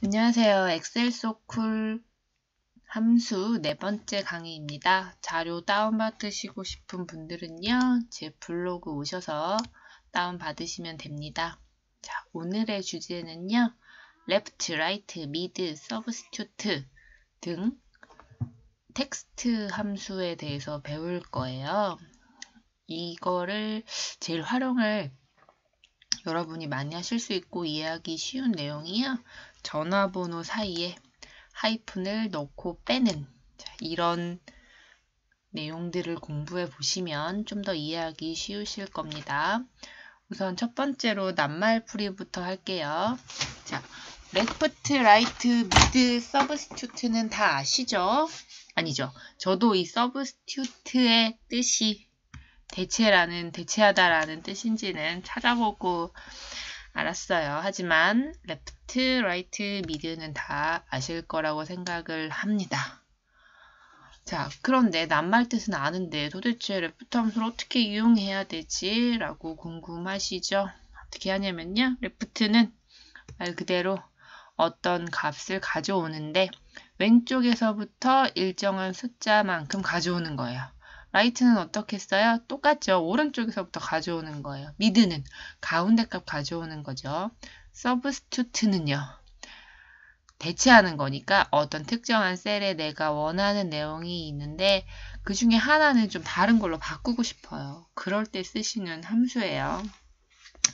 안녕하세요. 엑셀 소쿨 함수 네 번째 강의입니다. 자료 다운받으시고 싶은 분들은요, 제 블로그 오셔서 다운받으시면 됩니다. 자, 오늘의 주제는요, left, right, mid, substitute 등 텍스트 함수에 대해서 배울 거예요. 이거를 제일 활용을 여러분이 많이 하실 수 있고 이해하기 쉬운 내용이요. 전화번호 사이에 하이픈을 넣고 빼는 이런 내용들을 공부해 보시면 좀 더 이해하기 쉬우실 겁니다. 우선 첫 번째로 낱말풀이부터 할게요. 자, left, right, mid, substitute는 다 아시죠? 아니죠. 저도 이 substitute의 뜻이 대체하다라는 뜻인지는 찾아보고 알았어요. 하지만 left, right, mid는 다 아실 거라고 생각을 합니다. 자, 그런데 낱말 뜻은 아는데 도대체 left 함수를 어떻게 이용해야 되지? 라고 궁금하시죠? 어떻게 하냐면요. left는 말 그대로 어떤 값을 가져오는데 왼쪽에서부터 일정한 숫자만큼 가져오는 거예요. right는 어떻게 써요? 똑같죠. 오른쪽에서부터 가져오는 거예요. mid는 가운데 값 가져오는 거죠. substitute는요. 대체하는 거니까 어떤 특정한 셀에 내가 원하는 내용이 있는데 그 중에 하나는 좀 다른 걸로 바꾸고 싶어요. 그럴 때 쓰시는 함수예요.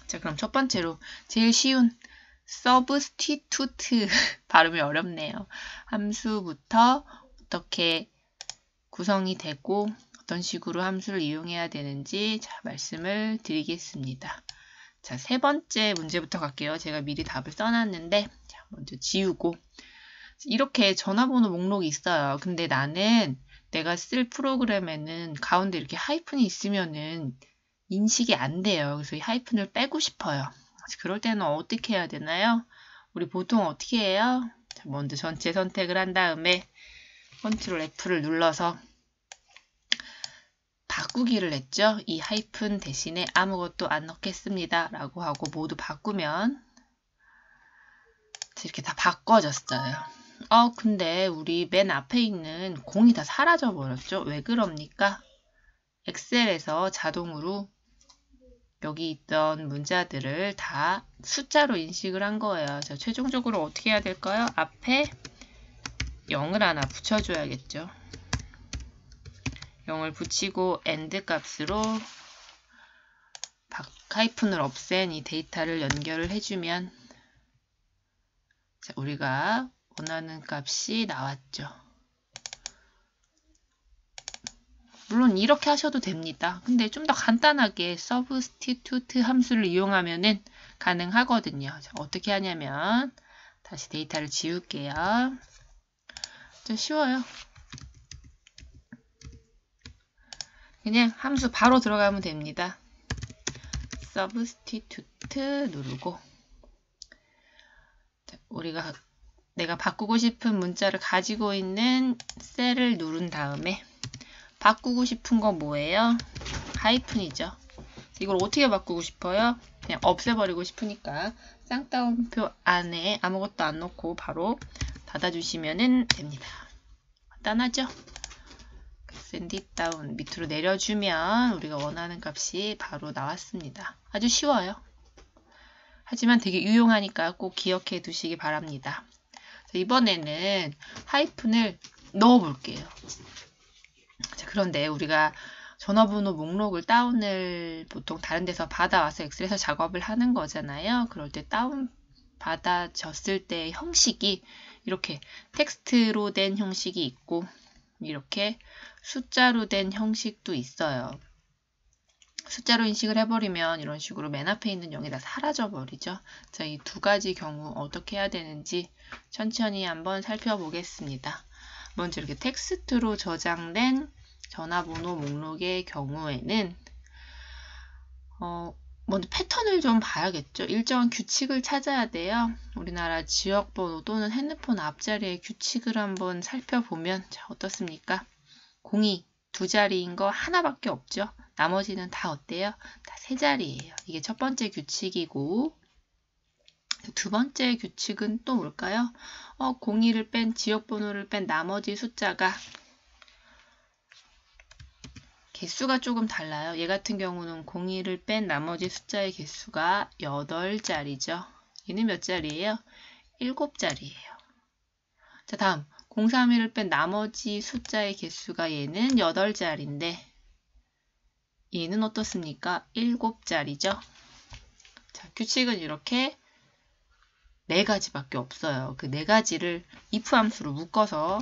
자, 그럼 첫 번째로 제일 쉬운 substitute 발음이 어렵네요. 함수부터 어떻게 구성이 되고 어떤 식으로 함수를 이용해야 되는지 말씀을 드리겠습니다. 자, 세 번째 문제부터 갈게요. 제가 미리 답을 써놨는데 먼저 지우고 이렇게 전화번호 목록이 있어요. 근데 나는 내가 쓸 프로그램에는 가운데 이렇게 하이픈이 있으면은 인식이 안 돼요. 그래서 이 하이픈을 빼고 싶어요. 그럴 때는 어떻게 해야 되나요? 우리 보통 어떻게 해요? 자, 먼저 전체 선택을 한 다음에 컨트롤 F를 눌러서 바꾸기를 했죠. 이 하이픈 대신에 아무것도 안 넣겠습니다. 라고 하고 모두 바꾸면 이렇게 다 바꿔졌어요. 근데 우리 맨 앞에 있는 공이 다 사라져 버렸죠. 왜 그럽니까? 엑셀에서 자동으로 여기 있던 문자들을 다 숫자로 인식을 한 거예요. 자, 최종적으로 어떻게 해야 될까요? 앞에 0을 하나 붙여줘야겠죠. 0을 붙이고 AND 값으로 하이픈을 없앤 이 데이터를 연결을 해주면 자, 우리가 원하는 값이 나왔죠. 물론 이렇게 하셔도 됩니다. 근데 좀 더 간단하게 substitute 함수를 이용하면은 가능하거든요. 자, 어떻게 하냐면 다시 데이터를 지울게요. 좀 쉬워요. 그냥 함수 바로 들어가면 됩니다. substitute 누르고 자, 내가 바꾸고 싶은 문자를 가지고 있는 셀을 누른 다음에 바꾸고 싶은 건 뭐예요? 하이픈이죠. 이걸 어떻게 바꾸고 싶어요? 그냥 없애버리고 싶으니까 쌍따옴표 안에 아무것도 안 넣고 바로 닫아주시면 됩니다. 간단하죠? send it down 밑으로 내려주면 우리가 원하는 값이 바로 나왔습니다. 아주 쉬워요. 하지만 되게 유용하니까 꼭 기억해 두시기 바랍니다. 자, 이번에는 하이픈을 넣어 볼게요. 자, 그런데 우리가 전화번호 목록을 다운을 보통 다른 데서 받아와서 엑셀에서 작업을 하는 거잖아요. 그럴 때 다운 받아졌을 때 형식이 이렇게 텍스트로 된 형식이 있고 이렇게 숫자로 된 형식도 있어요. 숫자로 인식을 해버리면 이런 식으로 맨 앞에 있는 0이 다 사라져 버리죠. 자, 이 두 가지 경우 어떻게 해야 되는지 천천히 한번 살펴보겠습니다. 먼저 이렇게 텍스트로 저장된 전화번호 목록의 경우에는 먼저 패턴을 좀 봐야겠죠. 일정한 규칙을 찾아야 돼요. 우리나라 지역번호 또는 핸드폰 앞자리의 규칙을 한번 살펴보면 자, 어떻습니까? 02 두 자리인 거 하나밖에 없죠. 나머지는 다 어때요? 다 세 자리예요. 이게 첫 번째 규칙이고 두 번째 규칙은 또 뭘까요? 02를 뺀 지역번호를 뺀 나머지 숫자가 개수가 조금 달라요. 얘 같은 경우는 02를 뺀 나머지 숫자의 개수가 8자리죠. 얘는 몇 자리예요? 7자리예요. 자, 다음 031을 뺀 나머지 숫자의 개수가 얘는 8자리인데 얘는 어떻습니까? 7자리죠. 자, 규칙은 이렇게 4가지밖에 없어요. 그 4가지를 if 함수로 묶어서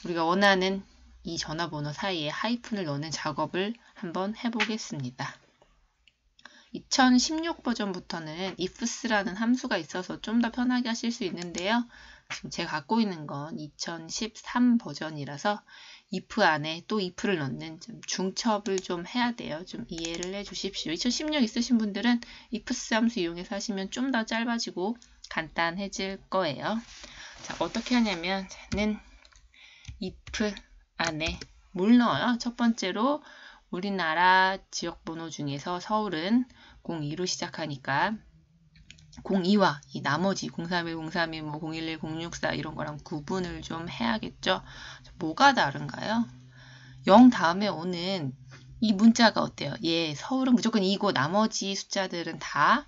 우리가 원하는 이 전화번호 사이에 하이픈을 넣는 작업을 한번 해보겠습니다. 2016 버전부터는 ifs라는 함수가 있어서 좀 더 편하게 하실 수 있는데요. 지금 제가 갖고 있는 건 2013 버전이라서 if 안에 또 if를 넣는 좀 중첩을 좀 해야 돼요. 좀 이해를 해 주십시오. 2016 있으신 분들은 ifs 함수 이용해서 하시면 좀 더 짧아지고 간단해질 거예요. 자, 어떻게 하냐면 저는 if 안에 뭘 넣어요? 첫 번째로 우리나라 지역번호 중에서 서울은 02로 시작하니까 02와 이 나머지 031, 032, 뭐 011, 064 이런 거랑 구분을 좀 해야겠죠. 뭐가 다른가요? 0 다음에 오는 이 문자가 어때요? 예, 서울은 무조건 2고 나머지 숫자들은 다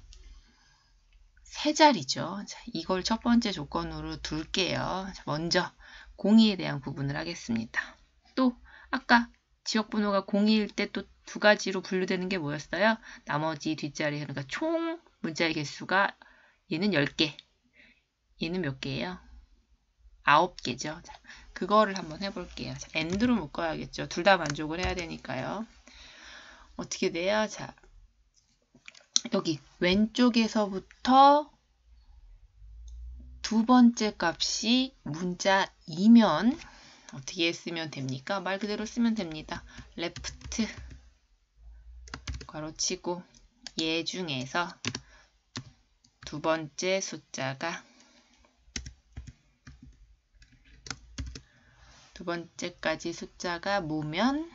3자리죠. 자, 이걸 첫 번째 조건으로 둘게요. 자, 먼저 02에 대한 구분을 하겠습니다. 또 아까 지역번호가 02일 때 또 두 가지로 분류되는 게 뭐였어요? 나머지 뒷자리, 그러니까 총 문자의 개수가 얘는 10개, 얘는 몇 개예요? 9개죠. 자, 그거를 한번 해볼게요. 자, AND로 묶어야겠죠. 둘 다 만족을 해야 되니까요. 어떻게 돼요? 자, 여기 왼쪽에서부터 두 번째 값이 문자 2면 어떻게 쓰면 됩니까? 말 그대로 쓰면 됩니다. left 괄호치고 얘 중에서 두 번째 숫자가 두 번째까지 숫자가 뭐면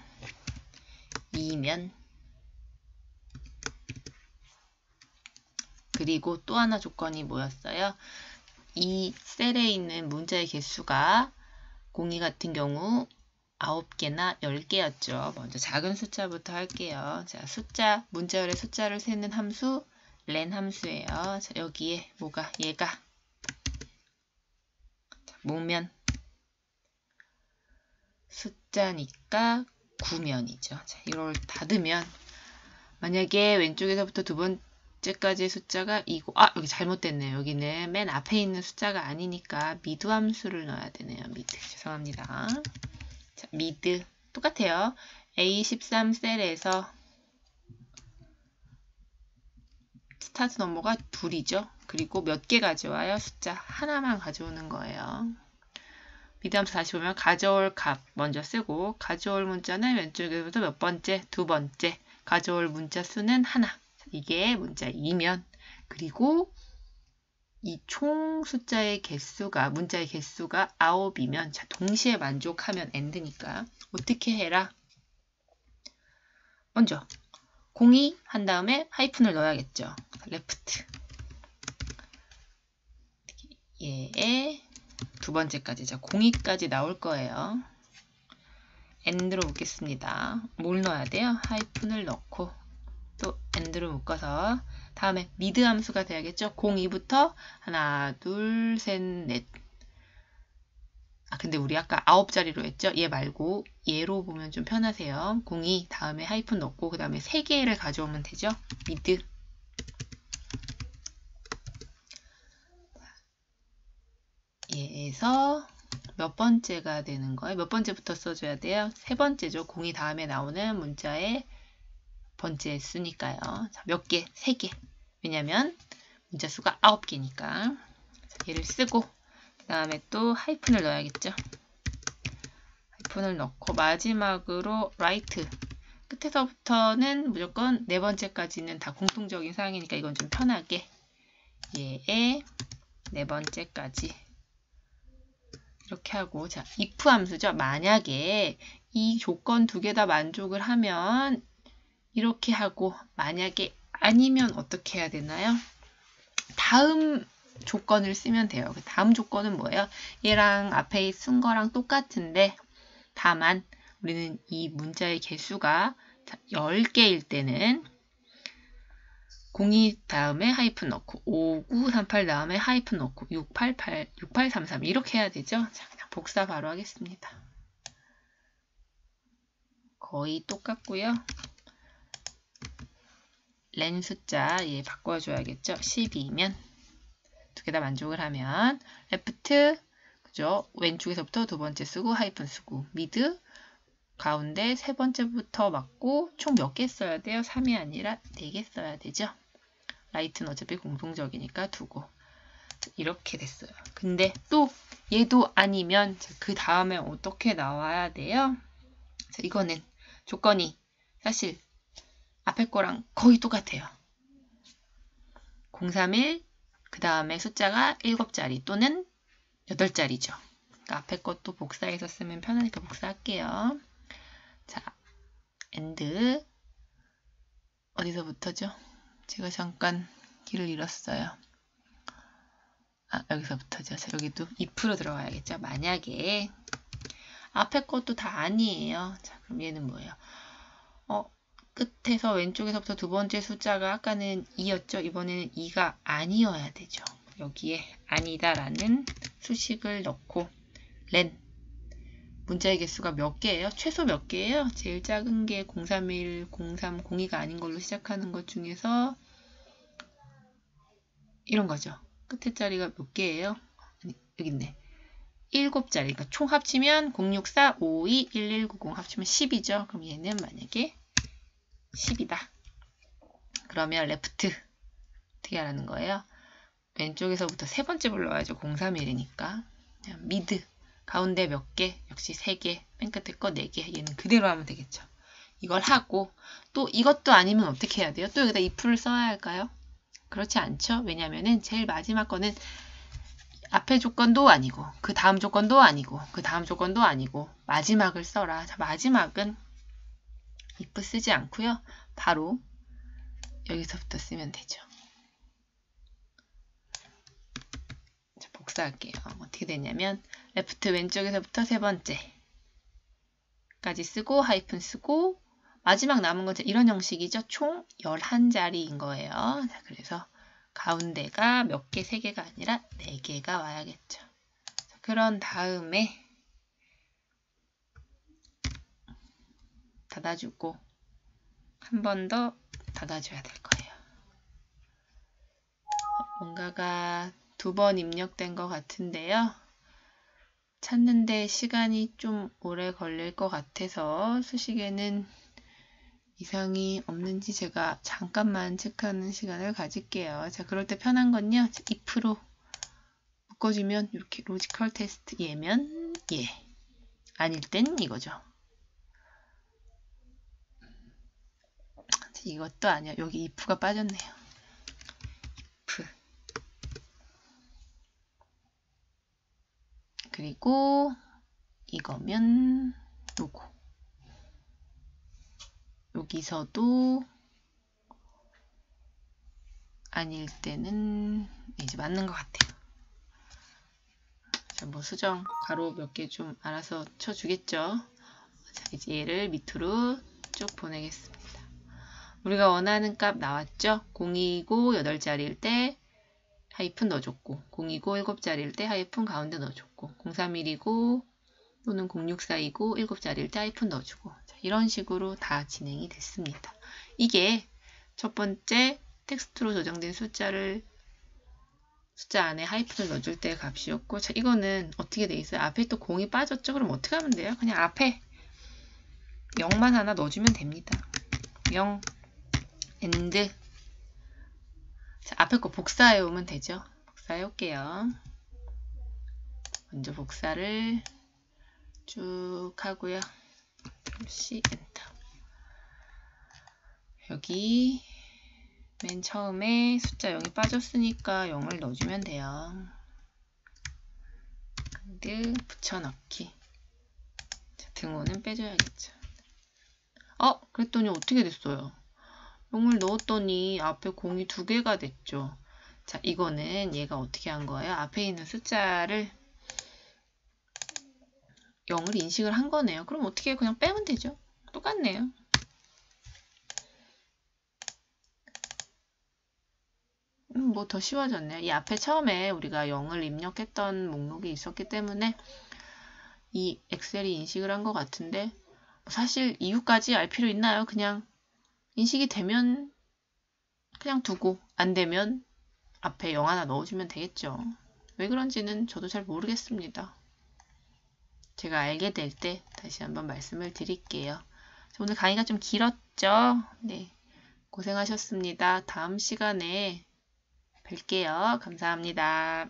2면 그리고 또 하나 조건이 뭐였어요? 이 셀에 있는 문자의 개수가 02 같은 경우 9개나 10개였죠. 먼저 작은 숫자부터 할게요. 자, 숫자, 문자열의 숫자를 세는 함수, len 함수예요. 자, 여기에 뭐가, 얘가 자, 뭐면 숫자니까 9면이죠. 자, 이걸 닫으면 만약에 왼쪽에서부터 두 번째까지의 숫자가 2고, 여기 잘못됐네요. 여기는 맨 앞에 있는 숫자가 아니니까 미드 함수를 넣어야 되네요. 미드. 죄송합니다. 자, 미드 똑같아요. A13 셀에서 스타트 넘버가 2이죠. 그리고 몇 개 가져와요? 숫자 하나만 가져오는 거예요. 미드 함수 다시 보면 가져올 값 먼저 쓰고 가져올 문자는 왼쪽에서부터 몇 번째? 두 번째. 가져올 문자 수는 하나. 이게 문자 2면 그리고 이 총 숫자의 개수가 문자의 개수가 9이면 자, 동시에 만족하면 AND니까 어떻게 해라? 먼저 02 한 다음에 하이픈을 넣어야겠죠. left 얘의 두 번째까지 자 02까지 나올 거예요. AND로 묶겠습니다. 뭘 넣어야 돼요? 하이픈을 넣고 또 AND로 묶어서 다음에 미드 함수가 돼야겠죠. 02부터 하나, 둘, 셋, 넷. 근데 우리 아까 9자리로 했죠. 얘 말고 얘로 보면 좀 편하세요. 02 다음에 하이픈 넣고 그 다음에 3개를 가져오면 되죠. 미드. 얘에서 몇 번째가 되는 거예요? 몇 번째부터 써줘야 돼요? 세 번째죠. 02 다음에 나오는 문자의 번째 수니까요. 자, 몇 개? 3개. 왜냐면 문자 수가 9개니까. 얘를 쓰고 그 다음에 또 하이픈을 넣어야겠죠. 하이픈을 넣고 마지막으로 right 끝에서부터는 무조건 네 번째까지는 다 공통적인 사항이니까 이건 좀 편하게 얘의 네 번째까지 이렇게 하고 자 if 함수죠. 만약에 이 조건 두 개 다 만족을 하면 이렇게 하고 만약에 아니면 어떻게 해야 되나요? 다음 조건을 쓰면 돼요. 그 다음 조건은 뭐예요? 얘랑 앞에 쓴 거랑 똑같은데 다만 우리는 이 문자의 개수가 10개일 때는 02 다음에 하이픈 넣고 5938 다음에 하이픈 넣고 688, 6833 이렇게 해야 되죠? 자, 그냥 복사 바로 하겠습니다. 거의 똑같고요. len 숫자 얘 바꿔줘야겠죠? 12면 두 개 다 만족을 하면 left 그죠? 왼쪽에서부터 두 번째 쓰고 하이픈 쓰고 mid 가운데 세 번째부터 맞고 총 몇 개 써야 돼요? 3이 아니라 4개 써야 되죠? 라이트는 어차피 공통적이니까 두고 이렇게 됐어요. 근데 또 얘도 아니면 그 다음에 어떻게 나와야 돼요? 자, 이거는 조건이 사실 앞에 거랑 거의 똑같아요. 031 그 다음에 숫자가 7자리 또는 8자리죠. 그러니까 앞에 것도 복사해서 쓰면 편하니까 복사할게요. 자, and 어디서부터죠? 제가 잠깐 길을 잃었어요. 아, 여기서부터죠. 자, 여기도 if로 들어가야겠죠. 만약에 앞에 것도 다 아니에요. 자, 그럼 얘는 뭐예요? 끝에서 왼쪽에서부터 두 번째 숫자가 아까는 2였죠. 이번에는 2가 아니어야 되죠. 여기에 아니다라는 수식을 넣고 len 문자의 개수가 몇 개예요? 최소 몇 개예요? 제일 작은 게 031, 03, 02가 아닌 걸로 시작하는 것 중에서 이런 거죠. 끝에 자리가 몇 개예요? 아니, 여기 있네. 7자리. 그러니까 총 합치면 064, 52, 1190 합치면 10이죠. 그럼 얘는 만약에 10이다. 그러면 left 어떻게 하라는 거예요? 왼쪽에서부터 세 번째 불러야죠. 031이니까. mid 가운데 몇 개? 역시 3개. 맨 끝에 거 4개. 얘는 그대로 하면 되겠죠. 이걸 하고 또 이것도 아니면 어떻게 해야 돼요? 또 여기다 if를 써야 할까요? 그렇지 않죠? 왜냐면은 제일 마지막 거는 앞에 조건도 아니고 그 다음 조건도 아니고 그 다음 조건도 아니고 마지막을 써라. 자, 마지막은 if 쓰지 않고요. 바로 여기서부터 쓰면 되죠. 자, 복사할게요. 어떻게 되냐면 left 왼쪽에서부터 세 번째까지 쓰고 하이픈 쓰고 마지막 남은 건 이런 형식이죠. 총 11자리인 거예요. 자, 그래서 가운데가 몇 개, 3개가 아니라 4개가 와야겠죠. 자, 그런 다음에 닫아주고 한 번 더 닫아줘야 될 거예요. 뭔가가 2번 입력된 것 같은데요. 찾는데 시간이 좀 오래 걸릴 것 같아서 수식에는 이상이 없는지 제가 잠깐만 체크하는 시간을 가질게요. 자, 그럴 때 편한 건요. if로 묶어주면 이렇게 로지컬 테스트 예면 예. 아닐 땐 이거죠. 자, 이것도 아니야. 여기 if가 빠졌네요. if. 그리고 이거면 요거. 여기서도 아닐 때는 이제 맞는 것 같아요. 자, 뭐 수정 가로 몇 개 좀 알아서 쳐주겠죠. 자, 이제 얘를 밑으로 쭉 보내겠습니다. 우리가 원하는 값 나왔죠? 029 8자리일 때 하이픈 넣어줬고 029 7자리일 때 하이픈 가운데 넣어줬고 031이고 또는 0642고 7자리일 때 하이픈 넣어주고 자, 이런 식으로 다 진행이 됐습니다. 이게 첫 번째 텍스트로 저장된 숫자 안에 하이픈을 넣어줄 때 값이었고 자, 이거는 어떻게 돼 있어요? 앞에 또 0이 빠졌죠? 그럼 어떻게 하면 돼요? 그냥 앞에 0만 하나 넣어주면 됩니다. 0 and 자, 앞에 거 복사해 오면 되죠. 복사해 올게요. 먼저 복사를 쭉 하고요. C 엔터. 여기 맨 처음에 숫자 0이 빠졌으니까 0을 넣어주면 돼요. and 붙여넣기. 자, 등호는 빼줘야겠죠. 그랬더니 어떻게 됐어요? 0을 넣었더니 앞에 0이 2개가 됐죠. 자, 이거는 얘가 어떻게 한 거예요? 앞에 있는 숫자를 0을 인식을 한 거네요. 그럼 어떻게 그냥 빼면 되죠? 똑같네요. 뭐 더 쉬워졌네요. 이 앞에 처음에 우리가 0을 입력했던 목록이 있었기 때문에 이 엑셀이 인식을 한 것 같은데 사실 이유까지 알 필요 있나요? 그냥 인식이 되면 그냥 두고 안 되면 앞에 0 하나 넣어주면 되겠죠. 왜 그런지는 저도 잘 모르겠습니다. 제가 알게 될 때 다시 한번 말씀을 드릴게요. 오늘 강의가 좀 길었죠? 네, 고생하셨습니다. 다음 시간에 뵐게요. 감사합니다.